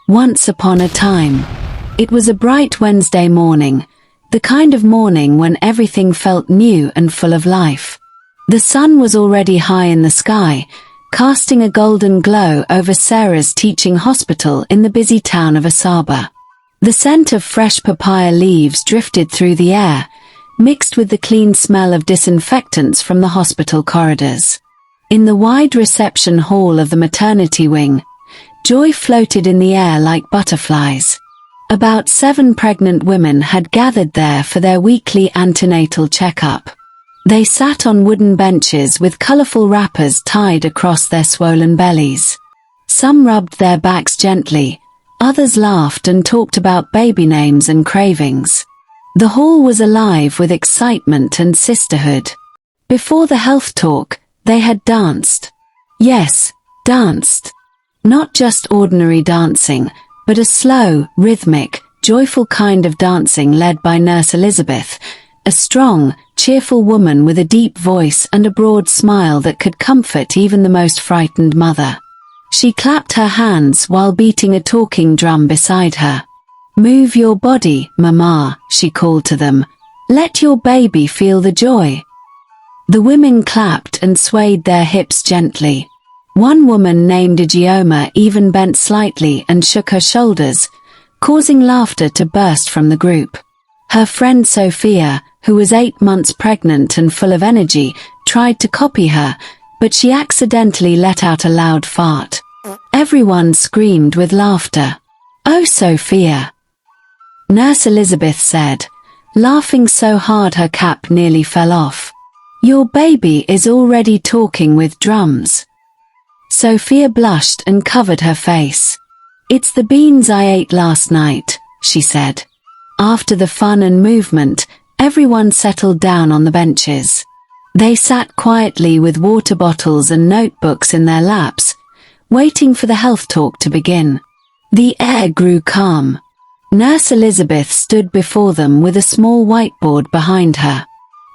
Once upon a time. It was a bright Wednesday morning, the kind of morning when everything felt new and full of life. The sun was already high in the sky, casting a golden glow over Sarah's teaching hospital in the busy town of Asaba. The scent of fresh papaya leaves drifted through the air, mixed with the clean smell of disinfectants from the hospital corridors. In the wide reception hall of the maternity wing, joy floated in the air like butterflies. About 7 pregnant women had gathered there for their weekly antenatal checkup. They sat on wooden benches with colorful wrappers tied across their swollen bellies. Some rubbed their backs gently, others laughed and talked about baby names and cravings. The hall was alive with excitement and sisterhood. Before the health talk, they had danced. Yes, danced. Not just ordinary dancing, but a slow, rhythmic, joyful kind of dancing led by Nurse Elizabeth, a strong, cheerful woman with a deep voice and a broad smile that could comfort even the most frightened mother. She clapped her hands while beating a talking drum beside her. "Move your body, Mama," she called to them. "Let your baby feel the joy." The women clapped and swayed their hips gently. One woman named De-onii even bent slightly and shook her shoulders, causing laughter to burst from the group. Her friend Sophia, who was 8 months pregnant and full of energy, tried to copy her, but she accidentally let out a loud fart. Everyone screamed with laughter. "Oh, Sophia," Nurse Elizabeth said, laughing so hard her cap nearly fell off. "Your baby is already talking with drums." Sophia blushed and covered her face. "It's the beans I ate last night," she said. After the fun and movement, everyone settled down on the benches. They sat quietly with water bottles and notebooks in their laps, waiting for the health talk to begin. The air grew calm. Nurse Elizabeth stood before them with a small whiteboard behind her.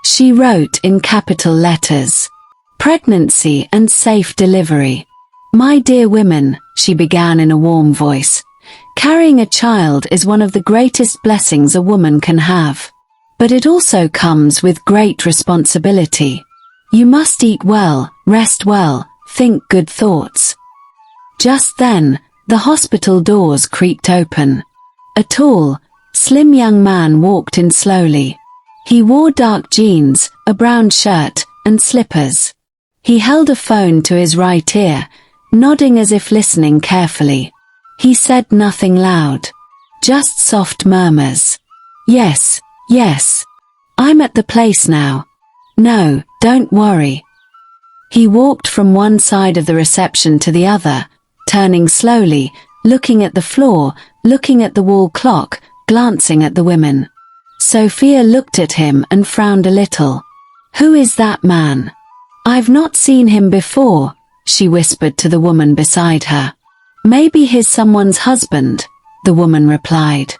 She wrote in capital letters, "Pregnancy and safe delivery. My dear women," she began in a warm voice, "carrying a child is one of the greatest blessings a woman can have. But it also comes with great responsibility. You must eat well, rest well, think good thoughts." Just then, the hospital doors creaked open. A tall, slim young man walked in slowly. He wore dark jeans, a brown shirt, and slippers. He held a phone to his right ear, nodding as if listening carefully. He said nothing loud, just soft murmurs. "Yes, yes. I'm at the place now. No, don't worry." He walked from one side of the reception to the other, turning slowly, looking at the floor, looking at the wall clock, glancing at the women. Sophia looked at him and frowned a little. "Who is that man? I've not seen him before," she whispered to the woman beside her. "Maybe he's someone's husband," the woman replied.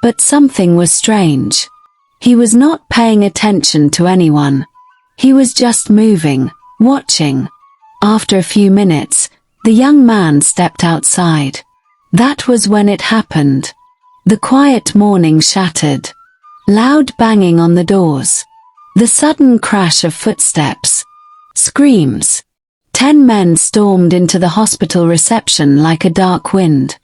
But something was strange. He was not paying attention to anyone. He was just moving, watching. After a few minutes, the young man stepped outside. That was when it happened. The quiet morning shattered. Loud banging on the doors. The sudden crash of footsteps. Screams. 10 men stormed into the hospital reception like a dark wind.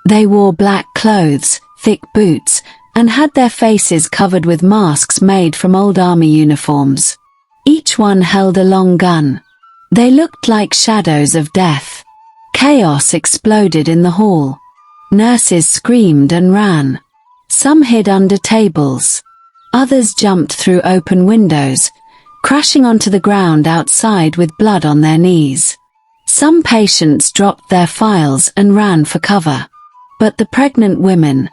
They wore black clothes, thick boots, and had their faces covered with masks made from old army uniforms. Each one held a long gun. They looked like shadows of death. Chaos exploded in the hall. Nurses screamed and ran. Some hid under tables. Others jumped through open windows, crashing onto the ground outside with blood on their knees. Some patients dropped their files and ran for cover. But the pregnant women,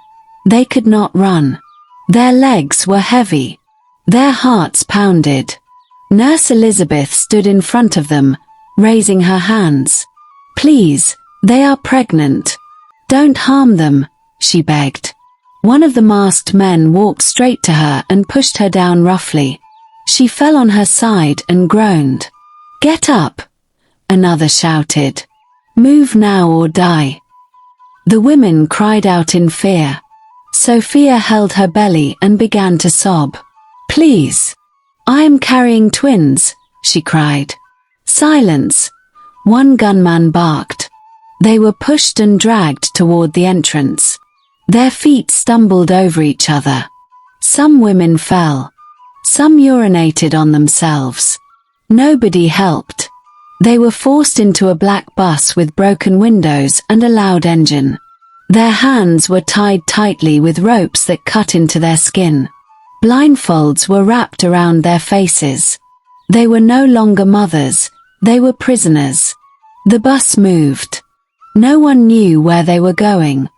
they could not run. Their legs were heavy. Their hearts pounded. Nurse Elizabeth stood in front of them, raising her hands. "Please, they are pregnant. Don't harm them," she begged. One of the masked men walked straight to her and pushed her down roughly. She fell on her side and groaned. "Get up!" another shouted. "Move now or die." The women cried out in fear. Sophia held her belly and began to sob. "Please! I am carrying twins," she cried. "Silence!" One gunman barked. They were pushed and dragged toward the entrance. Their feet stumbled over each other. Some women fell. Some urinated on themselves. Nobody helped. They were forced into a black bus with broken windows and a loud engine. Their hands were tied tightly with ropes that cut into their skin. Blindfolds were wrapped around their faces. They were no longer mothers, they were prisoners. The bus moved. No one knew where they were going.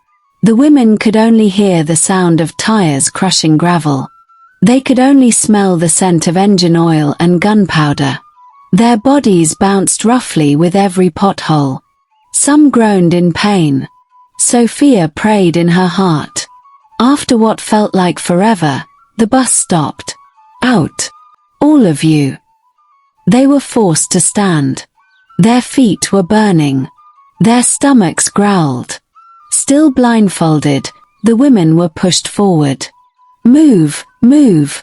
The women could only hear the sound of tires crushing gravel. They could only smell the scent of engine oil and gunpowder. Their bodies bounced roughly with every pothole. Some groaned in pain. Sophia prayed in her heart. After what felt like forever, the bus stopped. "Out! All of you!" They were forced to stand. Their feet were burning. Their stomachs growled. Still blindfolded, the women were pushed forward. "Move, move!"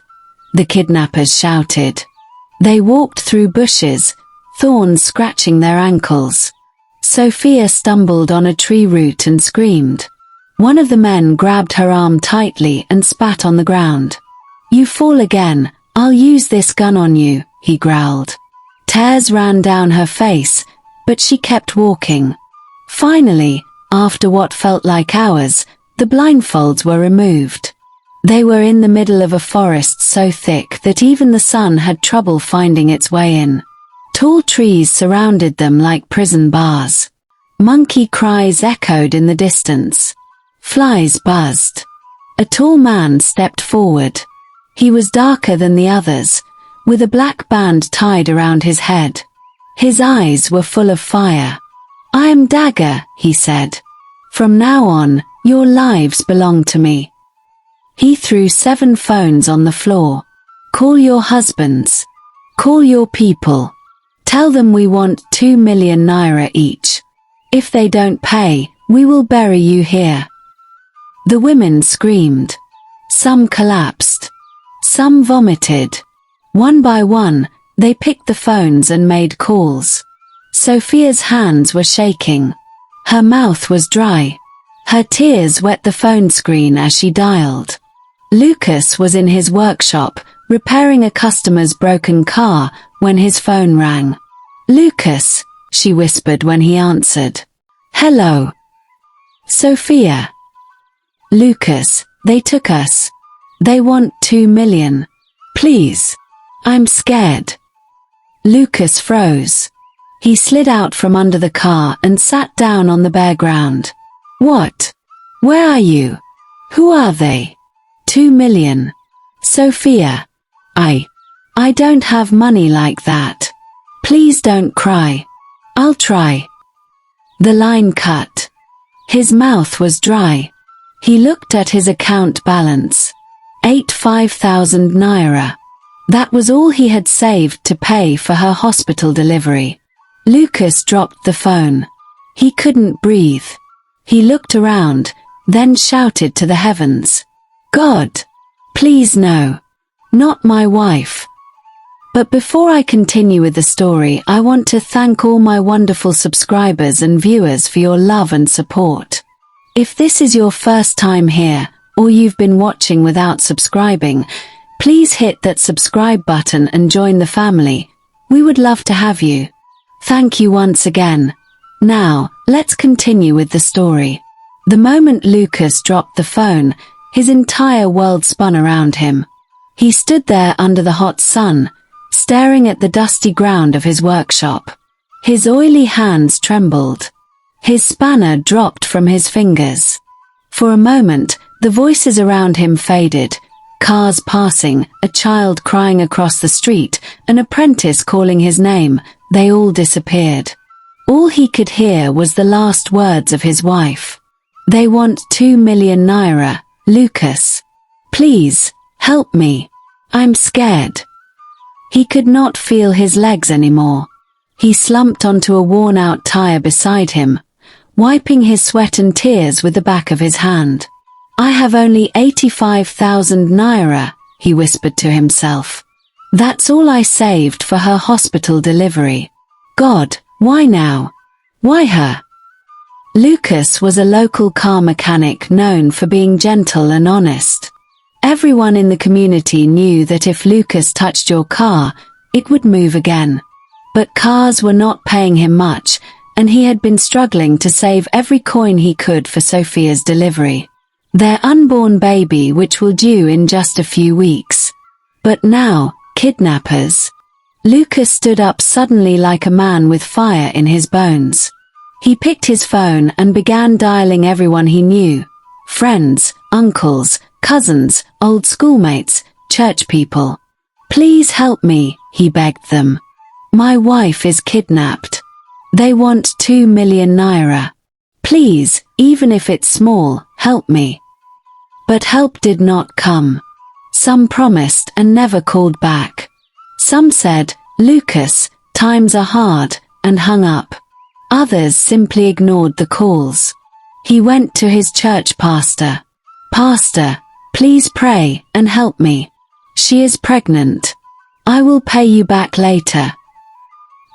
the kidnappers shouted. They walked through bushes, thorns scratching their ankles. Sophia stumbled on a tree root and screamed. One of the men grabbed her arm tightly and spat on the ground. "You fall again, I'll use this gun on you," he growled. Tears ran down her face, but she kept walking. Finally, after what felt like hours, the blindfolds were removed. They were in the middle of a forest so thick that even the sun had trouble finding its way in. Tall trees surrounded them like prison bars. Monkey cries echoed in the distance. Flies buzzed. A tall man stepped forward. He was darker than the others, with a black band tied around his head. His eyes were full of fire. "I am Dagger," he said. "From now on, your lives belong to me." He threw 7 phones on the floor. "Call your husbands. Call your people. Tell them we want 2 million naira each. If they don't pay, we will bury you here." The women screamed. Some collapsed. Some vomited. One by one, they picked the phones and made calls. Sophia's hands were shaking. Her mouth was dry. Her tears wet the phone screen as she dialed. Lucas was in his workshop, repairing a customer's broken car, when his phone rang. "Lucas," she whispered when he answered. "Hello." "Sophia." "Lucas, they took us. They want 2 million. Please. I'm scared." Lucas froze. He slid out from under the car and sat down on the bare ground. "What? Where are you? Who are they?" 2 million. "Sophia. I don't have money like that. Please don't cry. I'll try." The line cut. His mouth was dry. He looked at his account balance. 85,000 naira. That was all he had saved to pay for her hospital delivery. Lucas dropped the phone. He couldn't breathe. He looked around, then shouted to the heavens. "God! Please no. Not my wife." But before I continue with the story, I want to thank all my wonderful subscribers and viewers for your love and support. If this is your first time here, or you've been watching without subscribing, please hit that subscribe button and join the family. We would love to have you. Thank you once again. Now, let's continue with the story. The moment Lucas dropped the phone, his entire world spun around him. He stood there under the hot sun, staring at the dusty ground of his workshop. His oily hands trembled. His spanner dropped from his fingers. For a moment, the voices around him faded. Cars passing, a child crying across the street, an apprentice calling his name, they all disappeared. All he could hear was the last words of his wife. "They want 2 million naira, Lucas. Please, help me. I'm scared." He could not feel his legs anymore. He slumped onto a worn-out tire beside him. wiping his sweat and tears with the back of his hand. "I have only 85,000 naira, he whispered to himself. "That's all I saved for her hospital delivery. God, why now? Why her?" Lucas was a local car mechanic known for being gentle and honest. Everyone in the community knew that if Lucas touched your car, it would move again. But cars were not paying him much, and he had been struggling to save every coin he could for Sophia's delivery. Their unborn baby, which will due in just a few weeks. But now, kidnappers. Lucas stood up suddenly like a man with fire in his bones. He picked his phone and began dialing everyone he knew. Friends, uncles, cousins, old schoolmates, church people. "Please help me," he begged them. "My wife is kidnapped. They want 2 million naira. Please, even if it's small, help me." But help did not come. Some promised and never called back. Some said, "Lucas, times are hard," and hung up. Others simply ignored the calls. He went to his church pastor. "Pastor, please pray and help me. She is pregnant. I will pay you back later."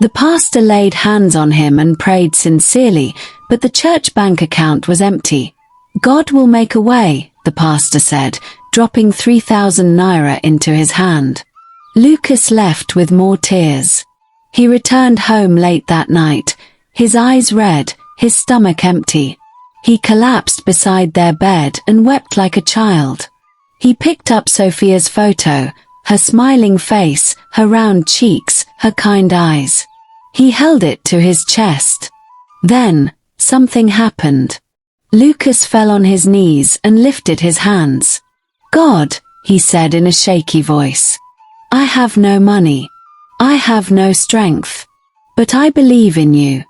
The pastor laid hands on him and prayed sincerely, but the church bank account was empty. "God will make a way," the pastor said, dropping 3,000 naira into his hand. Lucas left with more tears. He returned home late that night, his eyes red, his stomach empty. He collapsed beside their bed and wept like a child. He picked up Sophia's photo, her smiling face, her round cheeks, her kind eyes. He held it to his chest. Then, something happened. Lucas fell on his knees and lifted his hands. "God," he said in a shaky voice. "I have no money. I have no strength. But I believe in you.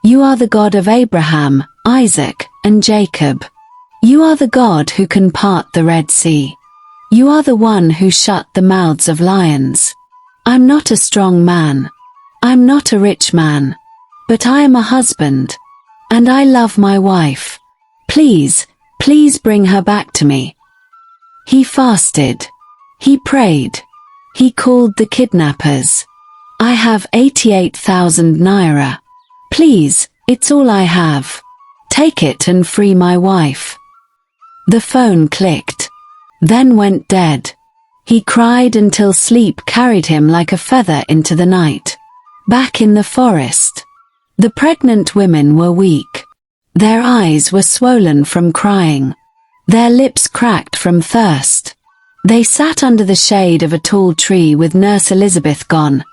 You are the God of Abraham, Isaac, and Jacob. You are the God who can part the Red Sea. You are the one who shut the mouths of lions. I'm not a strong man. I'm not a rich man. But I am a husband. And I love my wife. Please, please bring her back to me." He fasted. He prayed. He called the kidnappers. "I have 88,000 naira. Please, it's all I have. Take it and free my wife." The phone clicked. Then went dead. He cried until sleep carried him like a feather into the night. Back in the forest. The pregnant women were weak. Their eyes were swollen from crying. Their lips cracked from thirst. They sat under the shade of a tall tree with Nurse Elizabeth gone.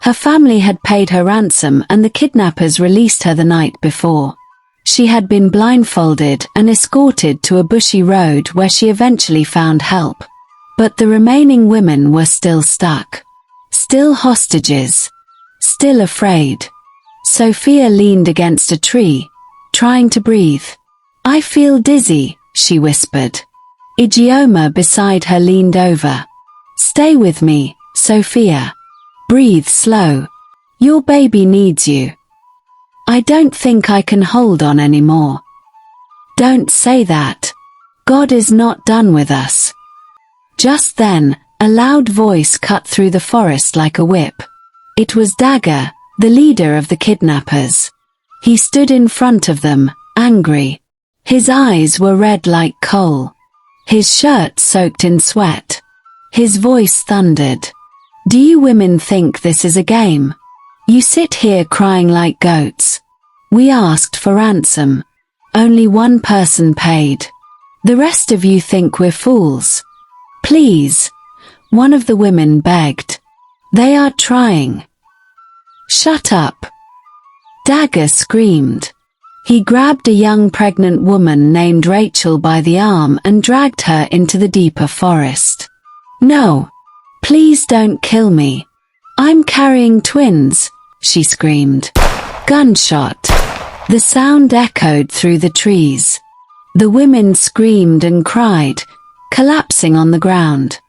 Her family had paid her ransom and the kidnappers released her the night before. She had been blindfolded and escorted to a bushy road where she eventually found help. But the remaining women were still stuck. Still hostages. Still afraid. Sophia leaned against a tree, trying to breathe. "I feel dizzy," she whispered. Ijeoma beside her leaned over. "Stay with me, Sophia. Breathe slow. Your baby needs you. I don't think I can hold on anymore." "Don't say that. God is not done with us." Just then, a loud voice cut through the forest like a whip. It was Dagger, the leader of the kidnappers. He stood in front of them, angry. His eyes were red like coal. His shirt soaked in sweat. His voice thundered. "Do you women think this is a game? You sit here crying like goats. We asked for ransom. Only one person paid. The rest of you think we're fools. Please." One of the women begged. "They are trying." "Shut up." Dagger screamed. He grabbed a young pregnant woman named Rachel by the arm and dragged her into the deeper forest. "No. Please don't kill me. I'm carrying twins," she screamed. Gunshot. The sound echoed through the trees. The women screamed and cried, collapsing on the ground.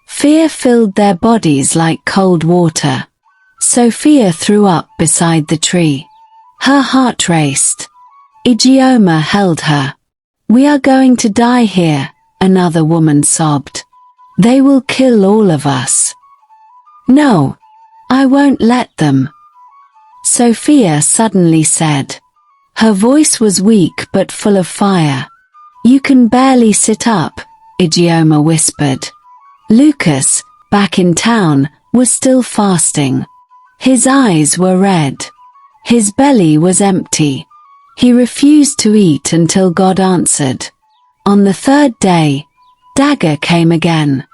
Fear filled their bodies like cold water. Sophia threw up beside the tree. Her heart raced. Ijeoma held her. "We are going to die here," another woman sobbed. "They will kill all of us." "No, I won't let them," Sophia suddenly said. Her voice was weak but full of fire. "You can barely sit up," Ijeoma whispered. Lucas, back in town, was still fasting. His eyes were red. His belly was empty. He refused to eat until God answered. On the third day, Dagger came again.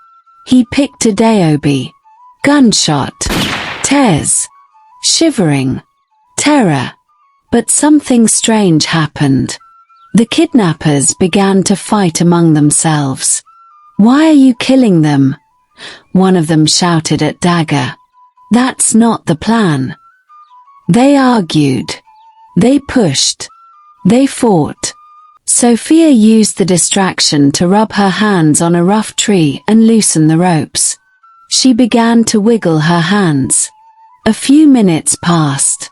He picked a De-onii. Gunshot. Tears. Shivering. Terror. But something strange happened. The kidnappers began to fight among themselves. "Why are you killing them?" one of them shouted at Dagger. "That's not the plan." They argued. They pushed. They fought. Sophia used the distraction to rub her hands on a rough tree and loosen the ropes. She began to wiggle her hands. A few minutes passed.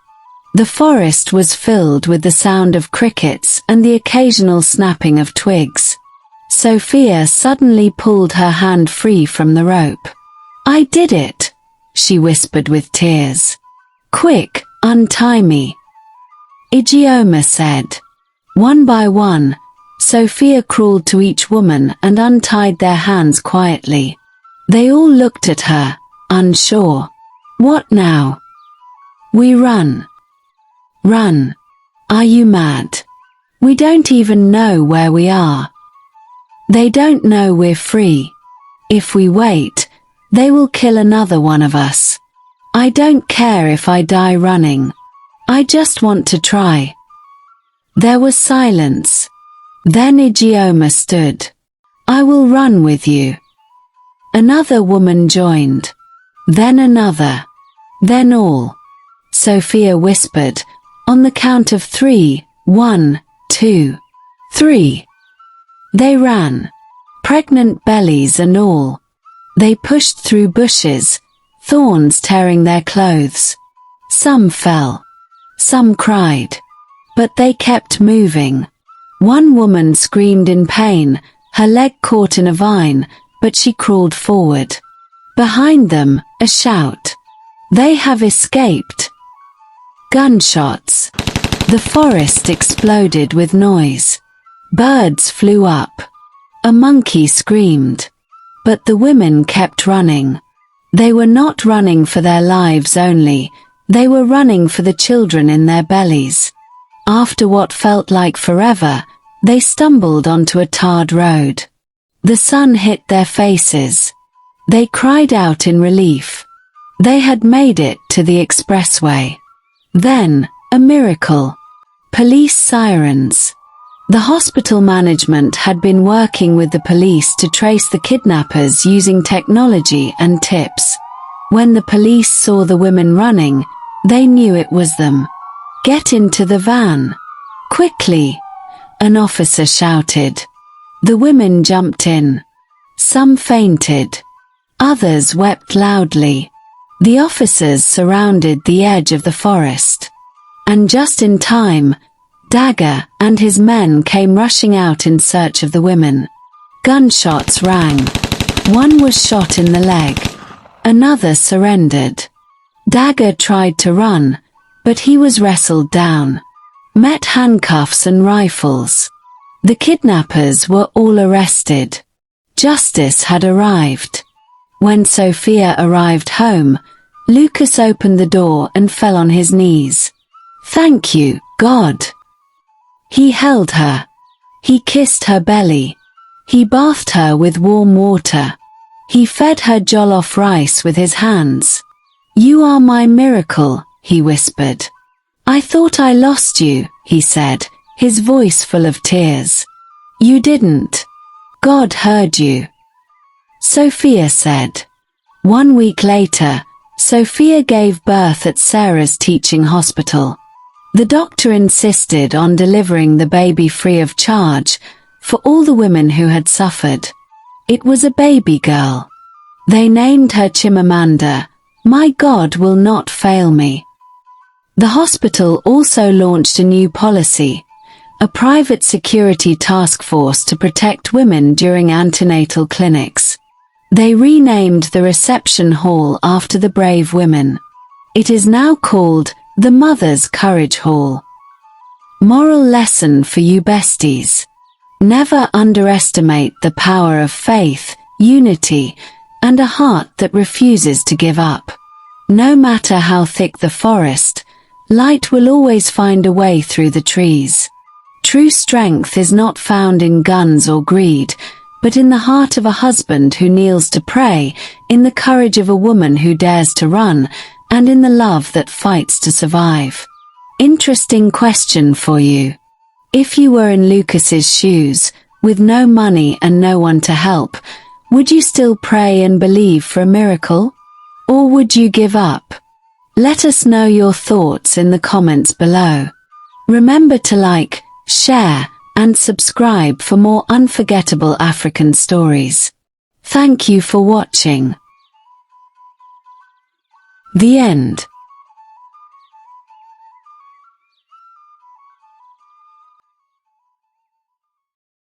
The forest was filled with the sound of crickets and the occasional snapping of twigs. Sophia suddenly pulled her hand free from the rope. "I did it," she whispered with tears. "Quick, untie me," Ijeoma said. One by one, Sophia crawled to each woman and untied their hands quietly. They all looked at her, unsure. "What now?" "We run." "Run? Are you mad? We don't even know where we are." "They don't know we're free. If we wait, they will kill another one of us. I don't care if I die running. I just want to try." There was silence. Then Ijeoma stood. "I will run with you." Another woman joined. Then another. Then all. Sophia whispered, "On the count of 3, 1, 2, 3. They ran. Pregnant bellies and all. They pushed through bushes, thorns tearing their clothes. Some fell. Some cried. But they kept moving. One woman screamed in pain, her leg caught in a vine, but she crawled forward. Behind them, a shout. "They have escaped!" Gunshots. The forest exploded with noise. Birds flew up. A monkey screamed. But the women kept running. They were not running for their lives only, they were running for the children in their bellies. After what felt like forever, they stumbled onto a tarred road. The sun hit their faces. They cried out in relief. They had made it to the expressway. Then, a miracle. Police sirens. The hospital management had been working with the police to trace the kidnappers using technology and tips. When the police saw the women running, they knew it was them. "Get into the van. Quickly," an officer shouted. The women jumped in. Some fainted. Others wept loudly. The officers surrounded the edge of the forest. And just in time, Dagger and his men came rushing out in search of the women. Gunshots rang. One was shot in the leg. Another surrendered. Dagger tried to run, but he was wrestled down. Met handcuffs and rifles. The kidnappers were all arrested. Justice had arrived. When Sophia arrived home, Lucas opened the door and fell on his knees. "Thank you, God." He held her. He kissed her belly. He bathed her with warm water. He fed her jollof rice with his hands. "You are my miracle," he whispered. "I thought I lost you," he said, his voice full of tears. "You didn't. God heard you," Sophia said. 1 week later, Sophia gave birth at Sarah's teaching hospital. The doctor insisted on delivering the baby free of charge for all the women who had suffered. It was a baby girl. They named her Chimamanda. "My God will not fail me." The hospital also launched a new policy. a private security task force to protect women during antenatal clinics. They renamed the reception hall after the brave women. It is now called the Mother's Courage Hall. Moral lesson for you besties. Never underestimate the power of faith, unity, and a heart that refuses to give up. No matter how thick the forest, light will always find a way through the trees. True strength is not found in guns or greed, but in the heart of a husband who kneels to pray, in the courage of a woman who dares to run, and in the love that fights to survive. Interesting question for you. If you were in Lucas's shoes, with no money and no one to help, would you still pray and believe for a miracle? Or would you give up? Let us know your thoughts in the comments below. Remember to like, share, and subscribe for more unforgettable African stories. Thank you for watching. The end.